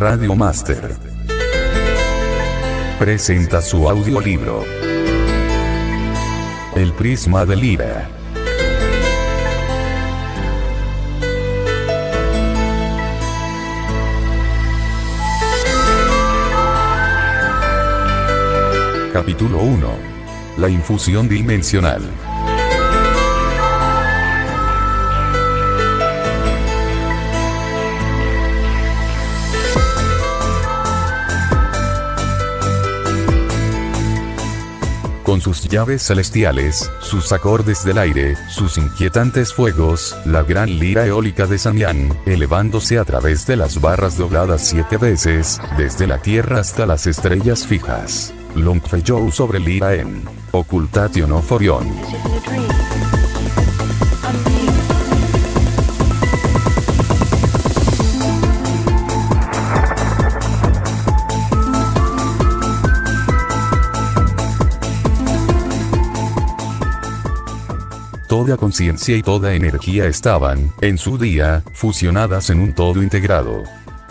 Radio Master presenta su audiolibro El Prisma de Lyra. Capítulo 1. La infusión dimensional. Con sus llaves celestiales, sus acordes del aire, sus inquietantes fuegos, la gran lira eólica de Samyang, elevándose a través de las barras dobladas 7 veces, desde la Tierra hasta las estrellas fijas. Longfellow sobre Lyra en Occultation of Orion. Toda conciencia y toda energía estaban, en su día, fusionadas en un todo integrado.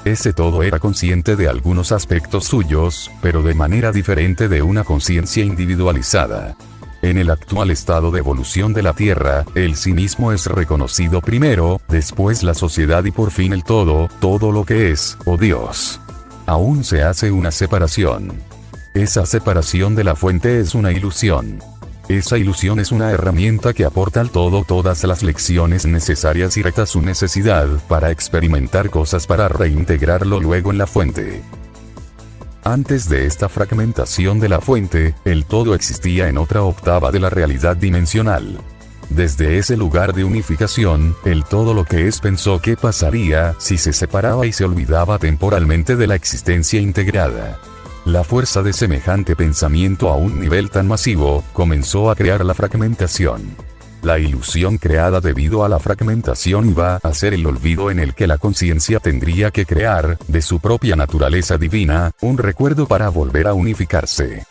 Ese todo era consciente de algunos aspectos suyos, pero de manera diferente de una conciencia individualizada. En el actual estado de evolución de la Tierra, el sí mismo es reconocido primero, después la sociedad y por fin el todo lo que es, o Dios. Aún se hace una separación. Esa separación de la fuente es una ilusión. Esa ilusión es una herramienta que aporta al todo todas las lecciones necesarias y reta su necesidad para experimentar cosas para reintegrarlo luego en la fuente. Antes de esta fragmentación de la fuente, el todo existía en otra octava de la realidad dimensional. Desde ese lugar de unificación, el todo lo que es pensó qué pasaría si se separaba y se olvidaba temporalmente de la existencia integrada. La fuerza de semejante pensamiento a un nivel tan masivo, comenzó a crear la fragmentación. La ilusión creada debido a la fragmentación iba a ser el olvido en el que la conciencia tendría que crear, de su propia naturaleza divina, un recuerdo para volver a unificarse.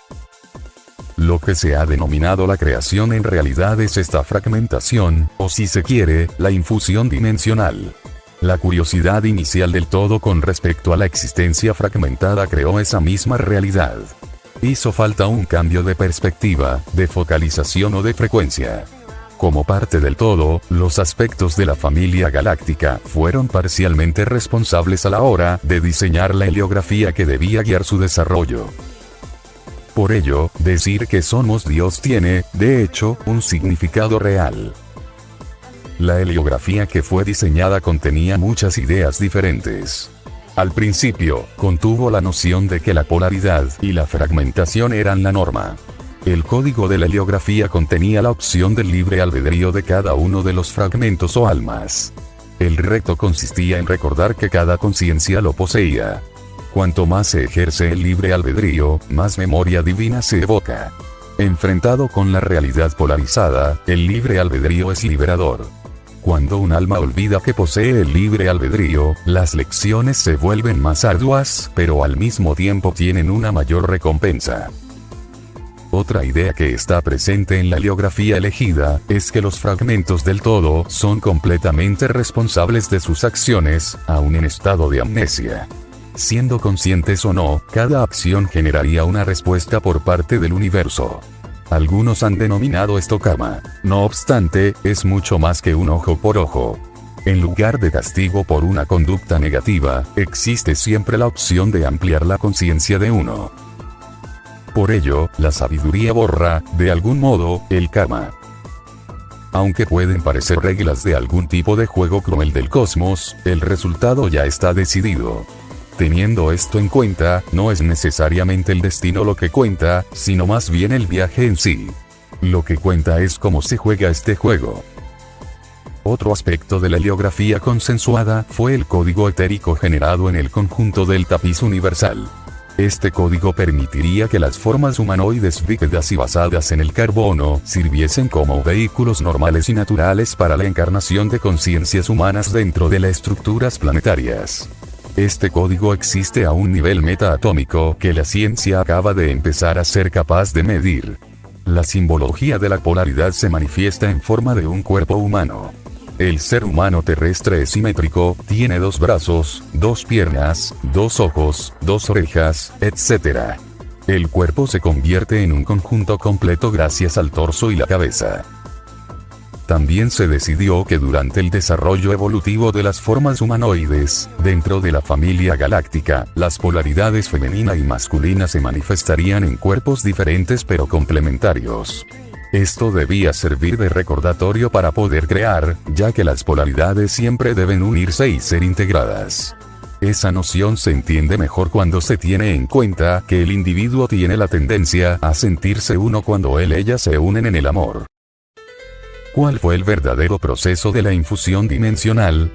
Lo que se ha denominado la creación en realidad es esta fragmentación, o si se quiere, la infusión dimensional. La curiosidad inicial del todo con respecto a la existencia fragmentada creó esa misma realidad. Hizo falta un cambio de perspectiva, de focalización o de frecuencia. Como parte del todo, los aspectos de la familia galáctica fueron parcialmente responsables a la hora de diseñar la heliografía que debía guiar su desarrollo. Por ello, decir que somos Dios tiene, de hecho, un significado real. La heliografía que fue diseñada contenía muchas ideas diferentes. Al principio, contuvo la noción de que la polaridad y la fragmentación eran la norma. El código de la heliografía contenía la opción del libre albedrío de cada uno de los fragmentos o almas. El reto consistía en recordar que cada conciencia lo poseía. Cuanto más se ejerce el libre albedrío, más memoria divina se evoca. Enfrentado con la realidad polarizada, el libre albedrío es liberador. Cuando un alma olvida que posee el libre albedrío, las lecciones se vuelven más arduas, pero al mismo tiempo tienen una mayor recompensa. Otra idea que está presente en la heliografía elegida, es que los fragmentos del todo son completamente responsables de sus acciones, aun en estado de amnesia. Siendo conscientes o no, cada acción generaría una respuesta por parte del universo. Algunos han denominado esto karma. No obstante, es mucho más que un ojo por ojo. En lugar de castigo por una conducta negativa, existe siempre la opción de ampliar la conciencia de uno. Por ello, la sabiduría borra, de algún modo, el karma. Aunque pueden parecer reglas de algún tipo de juego cruel del cosmos, el resultado ya está decidido. Teniendo esto en cuenta, no es necesariamente el destino lo que cuenta, sino más bien el viaje en sí. Lo que cuenta es cómo se juega este juego. Otro aspecto de la heliografía consensuada fue el código etérico generado en el conjunto del tapiz universal. Este código permitiría que las formas humanoides bípedas y basadas en el carbono sirviesen como vehículos normales y naturales para la encarnación de conciencias humanas dentro de las estructuras planetarias. Este código existe a un nivel metaatómico que la ciencia acaba de empezar a ser capaz de medir. La simbología de la polaridad se manifiesta en forma de un cuerpo humano. El ser humano terrestre es simétrico, tiene 2 brazos, 2 piernas, 2 ojos, 2 orejas, etc. El cuerpo se convierte en un conjunto completo gracias al torso y la cabeza. También se decidió que durante el desarrollo evolutivo de las formas humanoides, dentro de la familia galáctica, las polaridades femenina y masculina se manifestarían en cuerpos diferentes pero complementarios. Esto debía servir de recordatorio para poder crear, ya que las polaridades siempre deben unirse y ser integradas. Esa noción se entiende mejor cuando se tiene en cuenta que el individuo tiene la tendencia a sentirse uno cuando él-ella se unen en el amor. ¿Cuál fue el verdadero proceso de la infusión dimensional?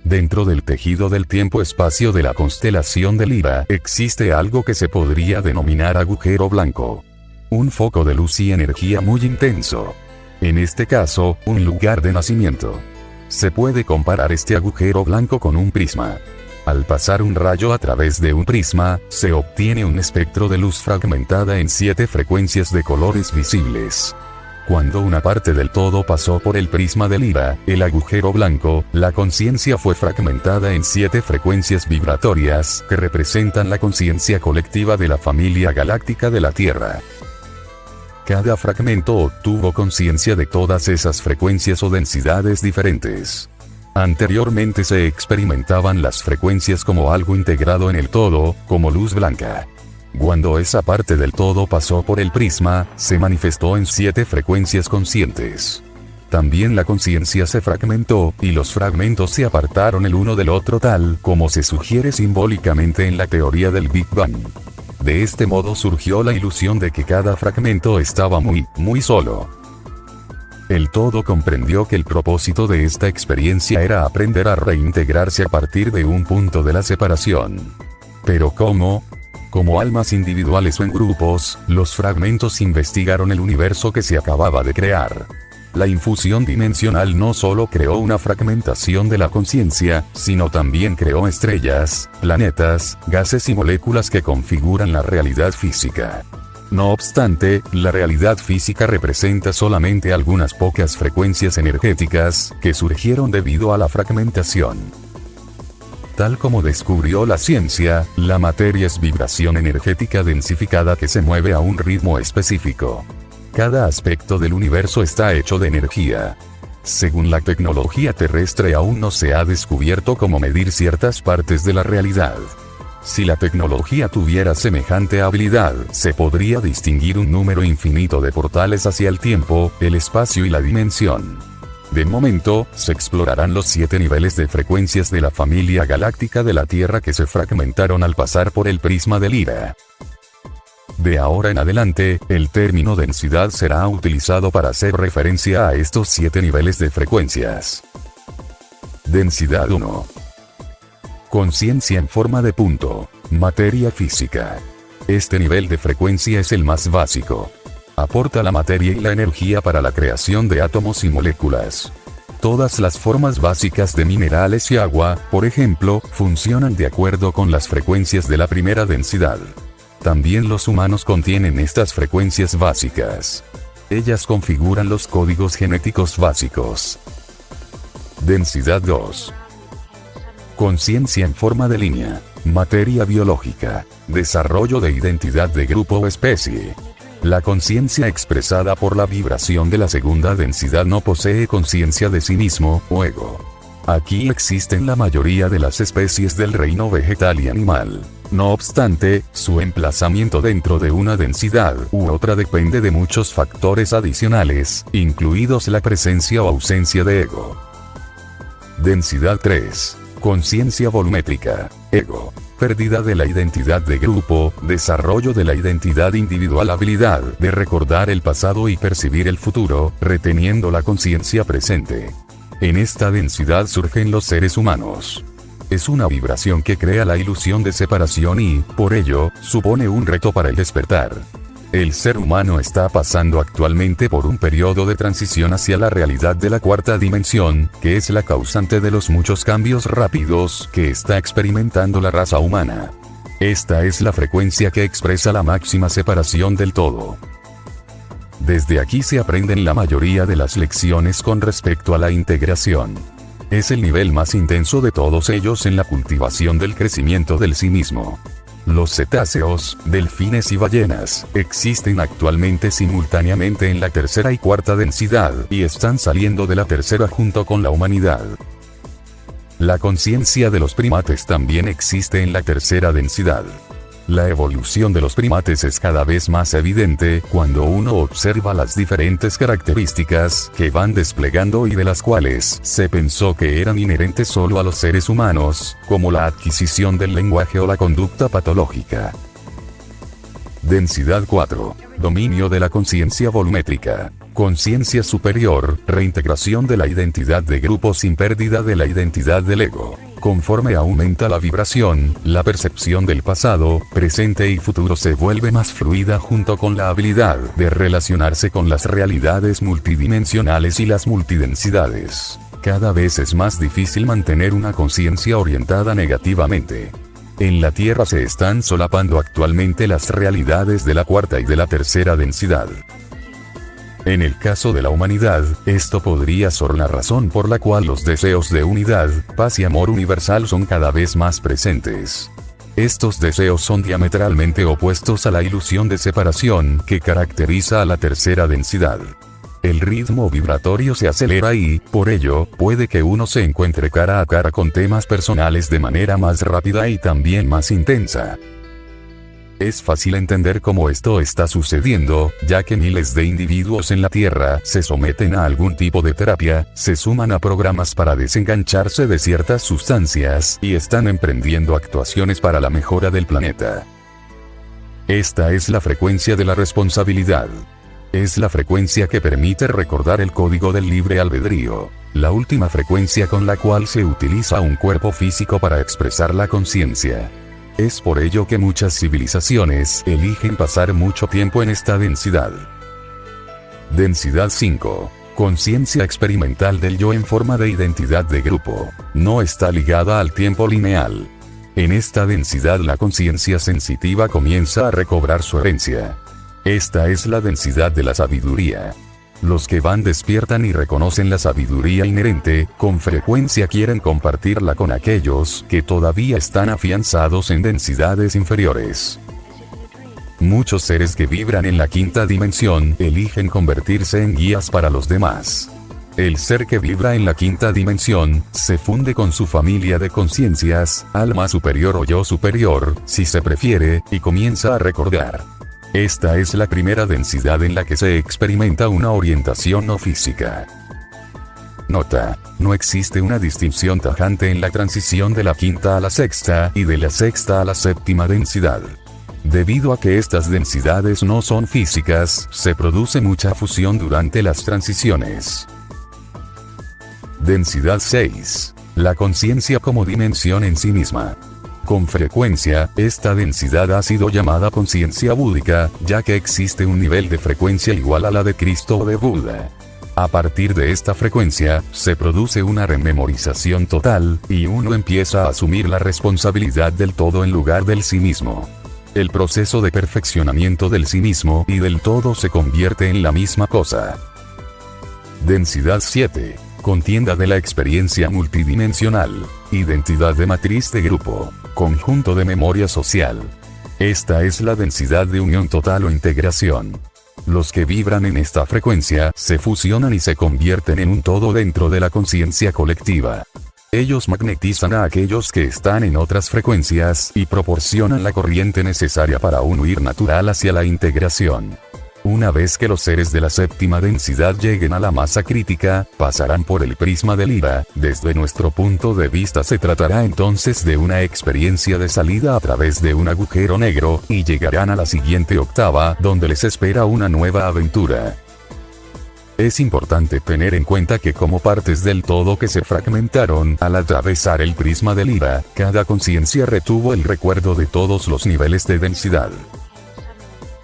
Dentro del tejido del tiempo-espacio de la constelación de Lira, existe algo que se podría denominar agujero blanco. Un foco de luz y energía muy intenso. En este caso, un lugar de nacimiento. Se puede comparar este agujero blanco con un prisma. Al pasar un rayo a través de un prisma, se obtiene un espectro de luz fragmentada en 7 frecuencias de colores visibles. Cuando una parte del todo pasó por el prisma de Lira, el agujero blanco, la conciencia fue fragmentada en 7 frecuencias vibratorias, que representan la conciencia colectiva de la familia galáctica de la Tierra. Cada fragmento obtuvo conciencia de todas esas frecuencias o densidades diferentes. Anteriormente se experimentaban las frecuencias como algo integrado en el todo, como luz blanca. Cuando esa parte del todo pasó por el prisma, se manifestó en 7 frecuencias conscientes. También la conciencia se fragmentó, y los fragmentos se apartaron el uno del otro tal como se sugiere simbólicamente en la teoría del Big Bang. De este modo surgió la ilusión de que cada fragmento estaba muy solo. El todo comprendió que el propósito de esta experiencia era aprender a reintegrarse a partir de un punto de la separación. Pero ¿cómo? Como almas individuales o en grupos, los fragmentos investigaron el universo que se acababa de crear. La infusión dimensional no solo creó una fragmentación de la conciencia, sino también creó estrellas, planetas, gases y moléculas que configuran la realidad física. No obstante, la realidad física representa solamente algunas pocas frecuencias energéticas, que surgieron debido a la fragmentación. Tal como descubrió la ciencia, la materia es vibración energética densificada que se mueve a un ritmo específico. Cada aspecto del universo está hecho de energía. Según la tecnología terrestre aún no se ha descubierto cómo medir ciertas partes de la realidad. Si la tecnología tuviera semejante habilidad, se podría distinguir un número infinito de portales hacia el tiempo, el espacio y la dimensión. De momento, se explorarán los 7 niveles de frecuencias de la familia galáctica de la Tierra que se fragmentaron al pasar por el prisma de Lira. De ahora en adelante, el término densidad será utilizado para hacer referencia a estos 7 niveles de frecuencias. Densidad 1. Conciencia en forma de punto. Materia física. Este nivel de frecuencia es el más básico. Aporta la materia y la energía para la creación de átomos y moléculas. Todas las formas básicas de minerales y agua, por ejemplo, funcionan de acuerdo con las frecuencias de la primera densidad. También los humanos contienen estas frecuencias básicas. Ellas configuran los códigos genéticos básicos. Densidad 2. Conciencia en forma de línea. Materia biológica. Desarrollo de identidad de grupo o especie. La conciencia expresada por la vibración de la segunda densidad no posee conciencia de sí mismo, o ego. Aquí existen la mayoría de las especies del reino vegetal y animal. No obstante, su emplazamiento dentro de una densidad u otra depende de muchos factores adicionales, incluidos la presencia o ausencia de ego. Densidad 3. Conciencia volumétrica. Ego. Pérdida de la identidad de grupo, desarrollo de la identidad individual, habilidad de recordar el pasado y percibir el futuro, reteniendo la conciencia presente. En esta densidad surgen los seres humanos. Es una vibración que crea la ilusión de separación y, por ello, supone un reto para el despertar. El ser humano está pasando actualmente por un periodo de transición hacia la realidad de la cuarta dimensión, que es la causante de los muchos cambios rápidos que está experimentando la raza humana. Esta es la frecuencia que expresa la máxima separación del todo. Desde aquí se aprenden la mayoría de las lecciones con respecto a la integración. Es el nivel más intenso de todos ellos en la cultivación del crecimiento del sí mismo. Los cetáceos, delfines y ballenas, existen actualmente simultáneamente en la tercera y cuarta densidad, y están saliendo de la tercera junto con la humanidad. La conciencia de los primates también existe en la tercera densidad. La evolución de los primates es cada vez más evidente cuando uno observa las diferentes características que van desplegando y de las cuales se pensó que eran inherentes solo a los seres humanos, como la adquisición del lenguaje o la conducta patológica. Densidad 4. Dominio de la conciencia volumétrica. Conciencia superior, reintegración de la identidad de grupo sin pérdida de la identidad del ego. Conforme aumenta la vibración, la percepción del pasado, presente y futuro se vuelve más fluida junto con la habilidad de relacionarse con las realidades multidimensionales y las multidensidades. Cada vez es más difícil mantener una conciencia orientada negativamente. En la Tierra se están solapando actualmente las realidades de la cuarta y de la tercera densidad. En el caso de la humanidad, esto podría ser la razón por la cual los deseos de unidad, paz y amor universal son cada vez más presentes. Estos deseos son diametralmente opuestos a la ilusión de separación que caracteriza a la tercera densidad. El ritmo vibratorio se acelera y, por ello, puede que uno se encuentre cara a cara con temas personales de manera más rápida y también más intensa. Es fácil entender cómo esto está sucediendo, ya que miles de individuos en la Tierra se someten a algún tipo de terapia, se suman a programas para desengancharse de ciertas sustancias y están emprendiendo actuaciones para la mejora del planeta. Esta es la frecuencia de la responsabilidad. Es la frecuencia que permite recordar el código del libre albedrío, la última frecuencia con la cual se utiliza un cuerpo físico para expresar la conciencia. Es por ello que muchas civilizaciones eligen pasar mucho tiempo en esta densidad. Densidad 5. Conciencia experimental del yo en forma de identidad de grupo. No está ligada al tiempo lineal. En esta densidad la conciencia sensitiva comienza a recobrar su herencia. Esta es la densidad de la sabiduría. Los que van despiertan y reconocen la sabiduría inherente, con frecuencia quieren compartirla con aquellos que todavía están afianzados en densidades inferiores. Muchos seres que vibran en la quinta dimensión eligen convertirse en guías para los demás. El ser que vibra en la quinta dimensión se funde con su familia de conciencias, alma superior o yo superior, si se prefiere, y comienza a recordar. Esta es la primera densidad en la que se experimenta una orientación no física. Nota: no existe una distinción tajante en la transición de la quinta a la sexta y de la sexta a la séptima densidad. Debido a que estas densidades no son físicas, se produce mucha fusión durante las transiciones. Densidad 6. La conciencia como dimensión en sí misma. Con frecuencia, esta densidad ha sido llamada conciencia búdica, ya que existe un nivel de frecuencia igual a la de Cristo o de Buda. A partir de esta frecuencia, se produce una rememorización total, y uno empieza a asumir la responsabilidad del todo en lugar del sí mismo. El proceso de perfeccionamiento del sí mismo y del todo se convierte en la misma cosa. Densidad 7. Contienda de la experiencia multidimensional. Identidad de matriz de grupo. Conjunto de memoria social. Esta es la densidad de unión total o integración. Los que vibran en esta frecuencia se fusionan y se convierten en un todo dentro de la conciencia colectiva. Ellos magnetizan a aquellos que están en otras frecuencias y proporcionan la corriente necesaria para un huir natural hacia la integración. Una vez que los seres de la séptima densidad lleguen a la masa crítica, pasarán por el prisma del ira. Desde nuestro punto de vista se tratará entonces de una experiencia de salida a través de un agujero negro, y llegarán a la siguiente octava, donde les espera una nueva aventura. Es importante tener en cuenta que como partes del todo que se fragmentaron al atravesar el prisma del ira, cada conciencia retuvo el recuerdo de todos los niveles de densidad.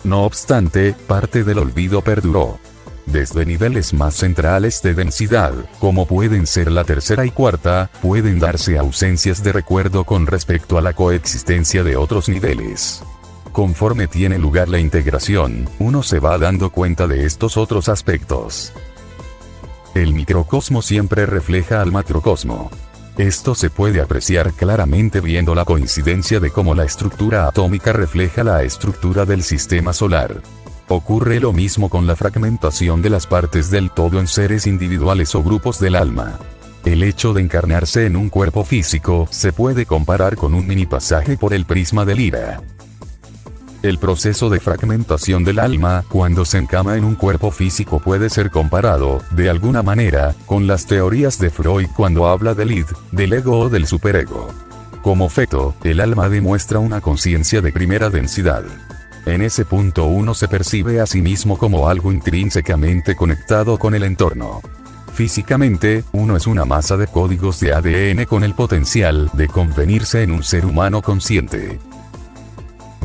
No obstante, parte del olvido perduró. Desde niveles más centrales de densidad, como pueden ser la tercera y cuarta, pueden darse ausencias de recuerdo con respecto a la coexistencia de otros niveles. Conforme tiene lugar la integración, uno se va dando cuenta de estos otros aspectos. El microcosmo siempre refleja al macrocosmo. Esto se puede apreciar claramente viendo la coincidencia de cómo la estructura atómica refleja la estructura del sistema solar. Ocurre lo mismo con la fragmentación de las partes del todo en seres individuales o grupos del alma. El hecho de encarnarse en un cuerpo físico se puede comparar con un mini pasaje por el prisma del Ira. El proceso de fragmentación del alma, cuando se encama en un cuerpo físico, puede ser comparado, de alguna manera, con las teorías de Freud cuando habla del id, del ego o del superego. Como feto, el alma demuestra una conciencia de primera densidad. En ese punto uno se percibe a sí mismo como algo intrínsecamente conectado con el entorno. Físicamente, uno es una masa de códigos de ADN con el potencial de convertirse en un ser humano consciente.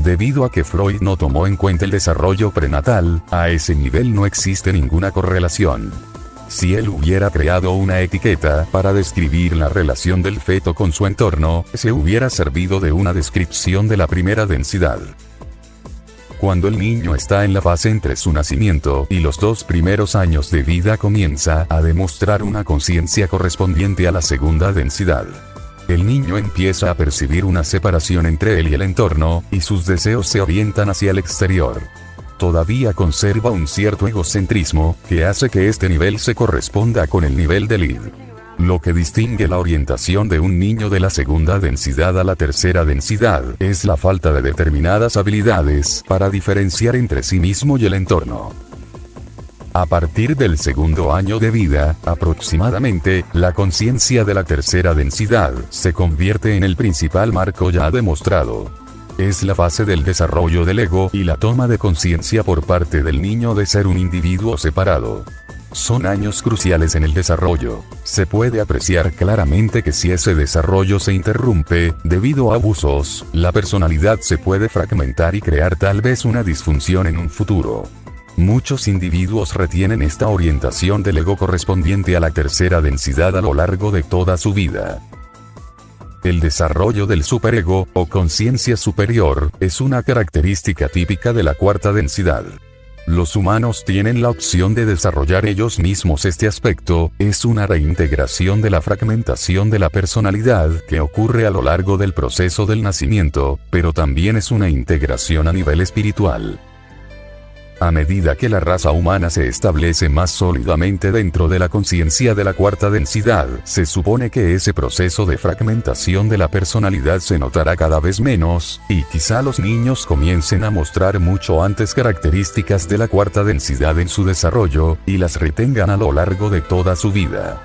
Debido a que Freud no tomó en cuenta el desarrollo prenatal, a ese nivel no existe ninguna correlación. Si él hubiera creado una etiqueta para describir la relación del feto con su entorno, se hubiera servido de una descripción de la primera densidad. Cuando el niño está en la fase entre su nacimiento y los 2 primeros años de vida, comienza a demostrar una conciencia correspondiente a la segunda densidad. El niño empieza a percibir una separación entre él y el entorno, y sus deseos se orientan hacia el exterior. Todavía conserva un cierto egocentrismo, que hace que este nivel se corresponda con el nivel del id. Lo que distingue la orientación de un niño de la segunda densidad a la tercera densidad, es la falta de determinadas habilidades para diferenciar entre sí mismo y el entorno. A partir del segundo año de vida, aproximadamente, la conciencia de la tercera densidad se convierte en el principal marco ya demostrado. Es la fase del desarrollo del ego y la toma de conciencia por parte del niño de ser un individuo separado. Son años cruciales en el desarrollo. Se puede apreciar claramente que si ese desarrollo se interrumpe, debido a abusos, la personalidad se puede fragmentar y crear tal vez una disfunción en un futuro. Muchos individuos retienen esta orientación del ego correspondiente a la tercera densidad a lo largo de toda su vida. El desarrollo del superego, o conciencia superior, es una característica típica de la cuarta densidad. Los humanos tienen la opción de desarrollar ellos mismos este aspecto, es una reintegración de la fragmentación de la personalidad que ocurre a lo largo del proceso del nacimiento, pero también es una integración a nivel espiritual. A medida que la raza humana se establece más sólidamente dentro de la conciencia de la cuarta densidad, se supone que ese proceso de fragmentación de la personalidad se notará cada vez menos, y quizá los niños comiencen a mostrar mucho antes características de la cuarta densidad en su desarrollo, y las retengan a lo largo de toda su vida.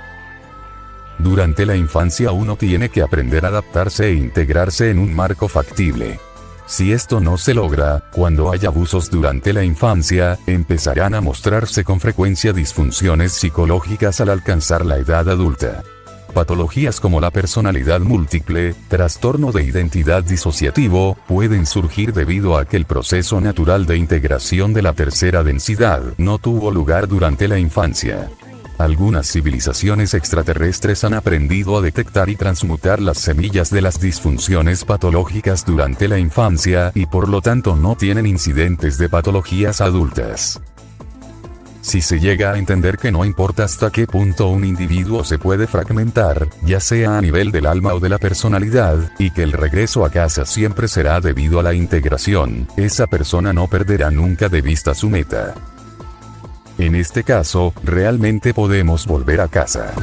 Durante la infancia uno tiene que aprender a adaptarse e integrarse en un marco factible. Si esto no se logra, cuando hay abusos durante la infancia, empezarán a mostrarse con frecuencia disfunciones psicológicas al alcanzar la edad adulta. Patologías como la personalidad múltiple, trastorno de identidad disociativo, pueden surgir debido a que el proceso natural de integración de la tercera densidad no tuvo lugar durante la infancia. Algunas civilizaciones extraterrestres han aprendido a detectar y transmutar las semillas de las disfunciones patológicas durante la infancia y por lo tanto no tienen incidentes de patologías adultas. Si se llega a entender que no importa hasta qué punto un individuo se puede fragmentar, ya sea a nivel del alma o de la personalidad, y que el regreso a casa siempre será debido a la integración, esa persona no perderá nunca de vista su meta. En este caso, realmente podemos volver a casa.